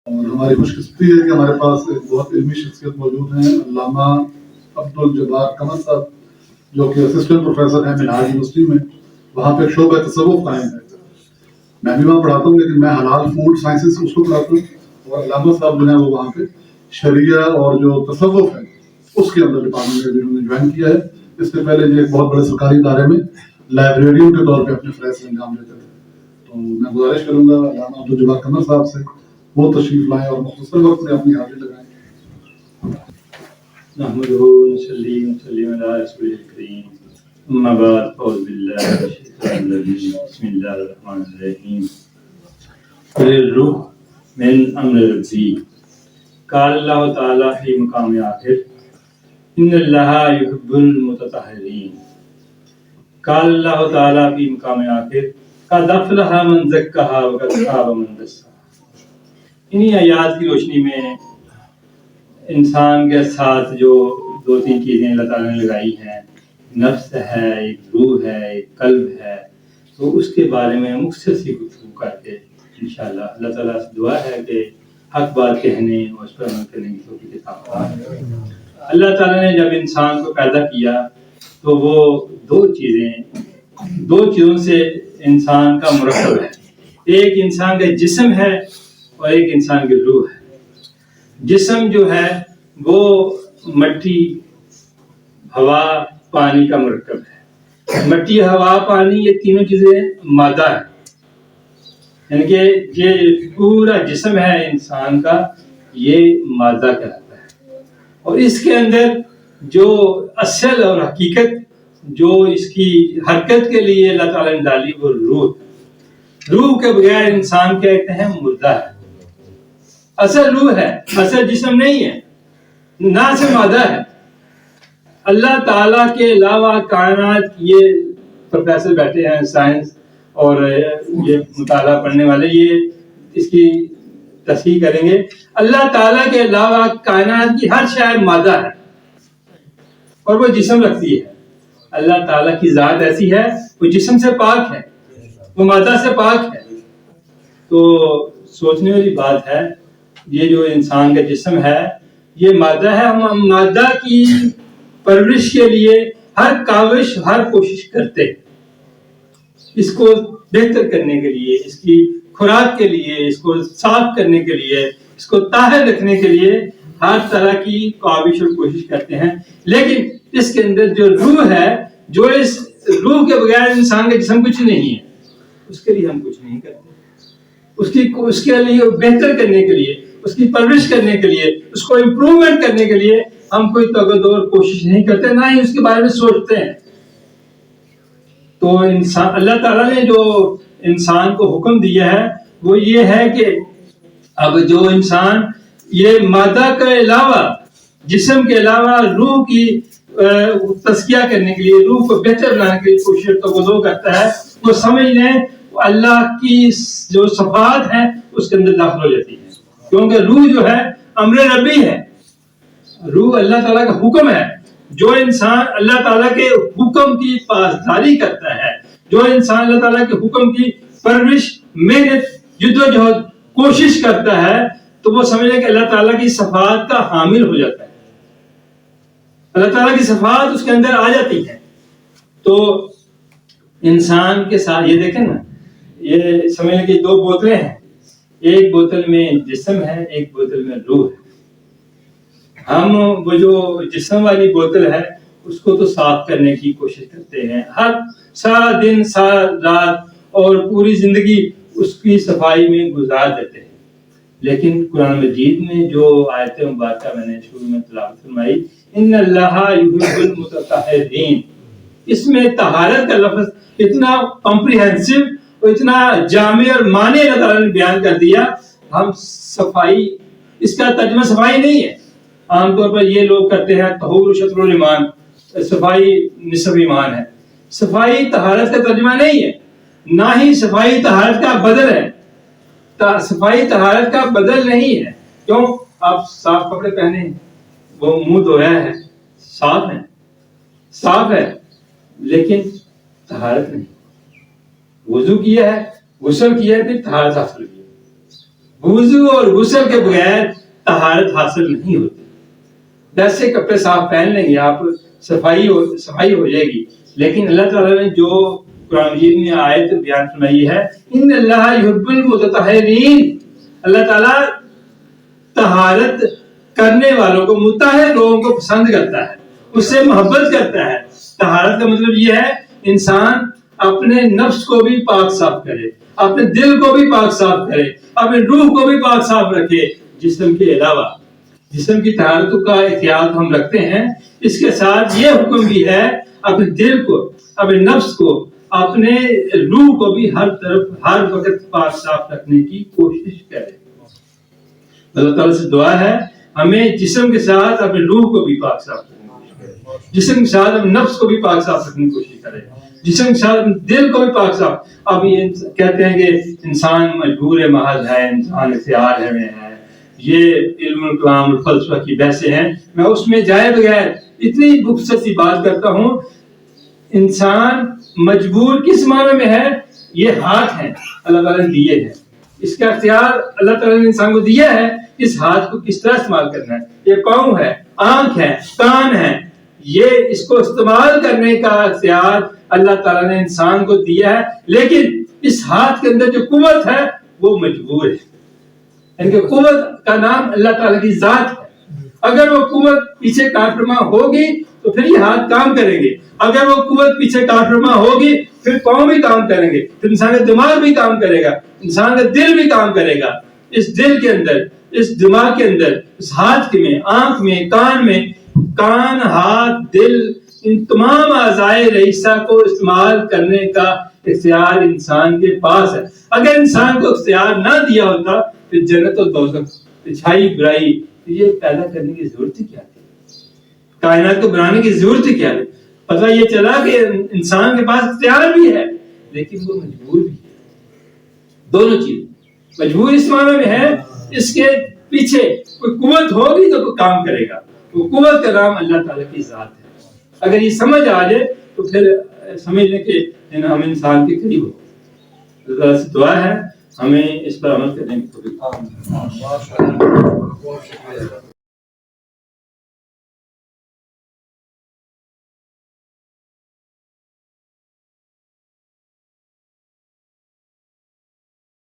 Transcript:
اور ہماری خوش قسمتی ہے کہ ہمارے پاس ایک بہت علمی شخصیت موجود ہیں، علامہ عبدالجبار قمر صاحب، جو کہ اسسٹنٹ پروفیسر ہیں منہاج یونیورسٹی میں. وہاں پہ شعبہ تصوف قائم ہے. میں بھی وہاں پڑھاتا ہوں، لیکن میں حلال فوڈ سائنسز اس کو پڑھاتا ہوں، اور علامہ صاحب جو ہے وہ وہاں پہ شریعہ اور جو تصوف ہے اس کے اندر ڈپارٹمنٹ میں انہوں نے جوائن کیا ہے. اس سے پہلے یہ ایک بہت بڑے سرکاری ادارے میں لائبریرین کے طور پہ اپنے فریض انجام دیتے تھے. تو میں گزارش کروں گا علامہ عبدالجبار قمر صاحب سے وہ تشریف لائیں اور مختصر وقت میں اپنی حاضری لگائیں. نحمده ونصلي ونسلم على رسول الكريم اما بعد اعوذ بالله من الشيطان الرجيم بسم الله الرحمن الرحيم قل الروح من امر ربي قال الله تعالى في مقام آخر ان الله يحب المتطهرين قال الله تعالى في مقام آخر قد افلح من زكاها وقد خاب من دساها. انہی آیات کی روشنی میں انسان کے ساتھ جو دو تین چیزیں اللہ تعالیٰ نے لگائی ہیں، نفس ہے، ایک روح ہے، ایک قلب ہے، تو اس کے بارے میں مختصر سی گفتگو کر کے انشاءاللہ اللہ تعالیٰ سے دعا ہے کہ حق بات کہنے اور اس پر عمل کرنے کی توفیق عطا فرمائے. اللہ تعالیٰ نے جب انسان کو پیدا کیا تو وہ دو چیزوں سے انسان کا مرکب ہے. ایک انسان کا جسم ہے اور ایک انسان کی روح ہے. جسم جو ہے وہ مٹی، ہوا، پانی کا مرکب ہے. مٹی، ہوا، پانی یہ تینوں چیزیں مادہ ہے، یعنی کہ یہ پورا جسم ہے انسان کا، یہ مادہ کہلاتا ہے. اور اس کے اندر جو اصل اور حقیقت جو اس کی حرکت کے لیے اللہ تعالیٰ نے ڈالی وہ روح کے بغیر انسان کہتے ہیں مردہ ہے. اصل روح ہے، اصل جسم نہیں ہے، نہ سے مادہ ہے. اللہ تعالیٰ کے علاوہ کائنات، یہ پروفیسر بیٹھے ہیں سائنس اور یہ مطالعہ پڑھنے والے، یہ اس کی تصحیح کریں گے. اللہ تعالیٰ کے علاوہ کائنات کی ہر شے مادہ ہے اور وہ جسم رکھتی ہے. اللہ تعالیٰ کی ذات ایسی ہے، وہ جسم سے پاک ہے، وہ مادہ سے پاک ہے. تو سوچنے والی بات ہے، یہ جو انسان کا جسم ہے یہ مادہ ہے. ہم مادہ کی پرورش کے لیے ہر کاوش، ہر کوشش کرتے ہیں، اس کو بہتر کرنے کے لیے، اس کی خوراک کے لیے، اس کو صاف کرنے کے لیے، اس کو طاہر رکھنے کے لیے ہر طرح کی کاوش اور کوشش کرتے ہیں. لیکن اس کے اندر جو روح ہے، جو اس روح کے بغیر انسان کا جسم کچھ نہیں ہے، اس کے لیے ہم کچھ نہیں کرتے. اس کے لیے بہتر کرنے کے لیے، اس کی پرورش کرنے کے لیے، اس کو امپروومنٹ کرنے کے لیے ہم کوئی تگدور کوشش نہیں کرتے، نہ ہی اس کے بارے میں سوچتے ہیں. تو انسان، اللہ تعالیٰ نے جو انسان کو حکم دیا ہے وہ یہ ہے کہ اب جو انسان یہ مادہ کے علاوہ، جسم کے علاوہ روح کی تزکیہ کرنے کے لیے، روح کو بہتر بنانے کے لیے کوشش تگدور کرتا ہے، وہ سمجھ لیں اللہ کی جو صفات ہیں اس کے اندر داخل ہو جاتی ہے. کیونکہ روح جو ہے امر ربی ہے، روح اللہ تعالیٰ کا حکم ہے. جو انسان اللہ تعالیٰ کے حکم کی پاسداری کرتا ہے، جو انسان اللہ تعالیٰ کے حکم کی پرورش، محنت، جدوجہد، کوشش کرتا ہے، تو وہ سمجھے کہ اللہ تعالیٰ کی صفات کا حامل ہو جاتا ہے، اللہ تعالیٰ کی صفات اس کے اندر آ جاتی ہے. تو انسان کے ساتھ یہ دیکھیں نا، یہ سمجھیں کہ دو بوتلیں ہیں، ایک بوتل میں جسم ہے، ایک بوتل میں روح ہے. ہم وہ جو جسم والی بوتل ہے اس کو تو صاف کرنے کی کوشش کرتے ہیں، ہر سارا دن، سارا رات اور پوری زندگی اس کی صفائی میں گزار دیتے ہیں. لیکن قرآن مجید میں جو آیت مبارکہ میں نے شروع میں تلاوت فرمائی، ان اللہ یحب المتطہرین، اس میں طہارت کا لفظ اتنا کمپریہنسو اور اتنا جامع اور معنی اللہ تعالیٰ نے بیان کر دیا. ہم صفائی، اس کا ترجمہ صفائی نہیں ہے. عام طور پر یہ لوگ کرتے ہیں طہور شطر الایمان، صفائی نصف ایمان ہے. صفائی طہارت کا ترجمہ نہیں ہے، نہ ہی صفائی طہارت کا بدل ہے. صفائی طہارت کا بدل نہیں ہے. کیوں؟ آپ صاف کپڑے پہنے ہیں، وہ منہ دھویا ہے، صاف ہے، لیکن طہارت نہیں. وضو کیا ہے، غسل کیا ہے، پھر طہارت حاصل کی. وضو اور غسل کے بغیر طہارت حاصل نہیں ہوتی. ویسے کپڑے صاف پہن لیں گے آپ, صفائی ہو جائے گی, لیکن اللہ تعالیٰ نے جو قرآن مجید میں آیت بیان فرمائی ہے, ان اللہ یحب المتطہرین, اللہ تعالیٰ طہارت کرنے والوں کو, مطہر لوگوں کو پسند کرتا ہے, اس سے محبت کرتا ہے. طہارت کا مطلب یہ ہے انسان اپنے نفس کو بھی پاک صاف کرے, اپنے دل کو بھی پاک صاف کرے, اپنے روح کو بھی پاک صاف رکھے. جسم کے علاوہ جسم کی طہارت کا احتیاط ہم رکھتے ہیں, اس کے ساتھ یہ حکم بھی ہے اپنے دل کو, اپنے نفس کو, اپنے روح کو بھی ہر طرف ہر وقت پاک صاف رکھنے کی کوشش کرے. اللہ تعالیٰ سے دعا ہے ہمیں جسم کے ساتھ اپنے روح کو بھی پاک صاف رکھنے کی کوشش کرے, جسم کے ساتھ اپنے نفس کو بھی پاک صاف رکھنے کی کوشش کرے, جسم کے ساتھ اپنے دل کو بھی پاک صاف. اب یہ کہتے ہیں کہ انسان مجبور محض ہے, انسان اختیار ہے, یہ علم الکلام الفلسفہ کی بحثیں ہیں, میں اس میں جائے بغیر اتنی مختصر بات کرتا ہوں. انسان مجبور کس معنی میں ہے؟ یہ ہاتھ ہیں اللہ تعالیٰ نے دیے ہیں, اس کا اختیار اللہ تعالیٰ نے انسان کو دیا ہے, اس ہاتھ کو کس طرح استعمال کرنا ہے. یہ پاؤں ہے, آنکھ ہے, کان ہے, یہ اس کو استعمال کرنے کا اختیار اللہ تعالیٰ نے انسان کو دیا ہے, لیکن اس ہاتھ کے اندر جو قوت ہے وہ مجبور ہے. ان کی قوت کا نام اللہ تعالیٰ کی ذات ہے. اگر وہ قوت پیچھے کارفرما ہوگی تو پھر یہ ہاتھ کام کریں گے, اگر وہ قوت پیچھے کارفرما ہوگی پھر پاؤں بھی کام کریں گے, پھر انسان کا دماغ بھی کام کرے گا, انسان کا دل بھی کام کرے گا. اس دل کے اندر, اس دماغ کے اندر, اس ہاتھ میں, آنکھ میں, کان, ہاتھ, دل, ان تمام اعضائے رئیسہ کو استعمال کرنے کا اختیار انسان کے پاس ہے. اگر انسان کو اختیار نہ دیا ہوتا پھر جنت اور دوزخ, اچھائی برائی, یہ پیدا کرنے کی ضرورت کیا تھی؟ کائنات کو بنانے کی ضرورت کیا ہے؟ پتہ یہ چلا کہ انسان کے پاس اختیار بھی ہے لیکن وہ مجبور بھی ہے. دونوں چیز, مجبور اس معنی میں ہے اس کے پیچھے کوئی قوت ہوگی تو کوئی کام کرے گا, وہ قوت کا نام اللہ تعالیٰ کی ذات ہے. اگر یہ سمجھ آ جائے تو پھر سمجھ لیں کہ ہم انسان کے قریب ہو. اللہ تعالیٰ سے دعا ہے ہمیں اس پر عمل کرنے کی توفیق.